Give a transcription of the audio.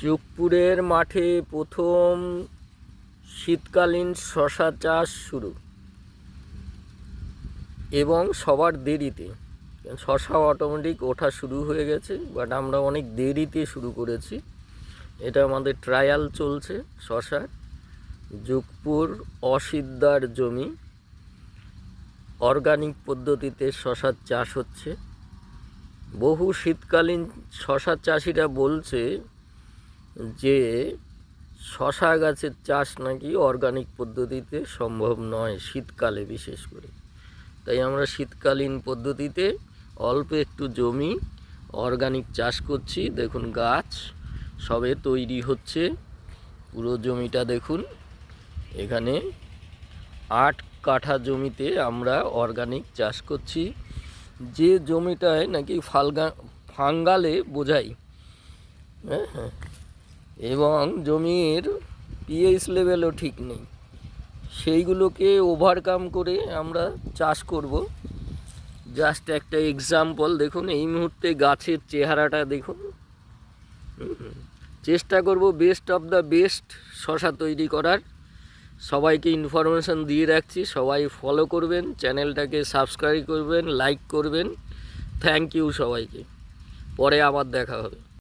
যোগপুরের মাঠে প্রথম শীতকালীন শশা চাষ শুরু, এবং সবার দেরিতে। শশা অটোমেটিক ওঠা শুরু হয়ে গেছে, বাট আমরা অনেক দেরিতে শুরু করেছি। এটা আমাদের ট্রায়াল চলছে শশার। যোগপুর অসিদ্দার জমি, অর্গানিক পদ্ধতিতে শশার চাষ হচ্ছে। বহু শীতকালীন শশা চাষিরা বলছে যে শশা গাছের চাষ নাকি অর্গানিক পদ্ধতিতে সম্ভব নয়, শীতকালে বিশেষ করে। তাই আমরা শীতকালীন পদ্ধতিতে অল্প একটু জমি অর্গানিক চাষ করছি। দেখুন গাছ সবে তৈরি হচ্ছে। পুরো জমিটা দেখুন, এখানে 8 কাঠা জমিতে আমরা অর্গানিক চাষ করছি। যে জমিটায় নাকি ফাঙ্গালে বোঝাই, হ্যাঁ, এবং জমির পিএইচ লেভেলও ঠিক নেই, সেইগুলোকে ওভারকাম করে আমরা চাষ করব। জাস্ট একটা এক্সাম্পল দেখুন, এই মুহূর্তে গাছের চেহারাটা দেখুন। চেষ্টা করব বেস্ট অফ দ্য বেস্ট শশা তৈরি করার। সবাইকে ইনফরমেশান দিয়ে রাখছি, সবাই ফলো করবেন, চ্যানেলটাকে সাবস্ক্রাইব করবেন, লাইক করবেন। থ্যাংক ইউ সবাইকে। পরে আবার দেখা হবে।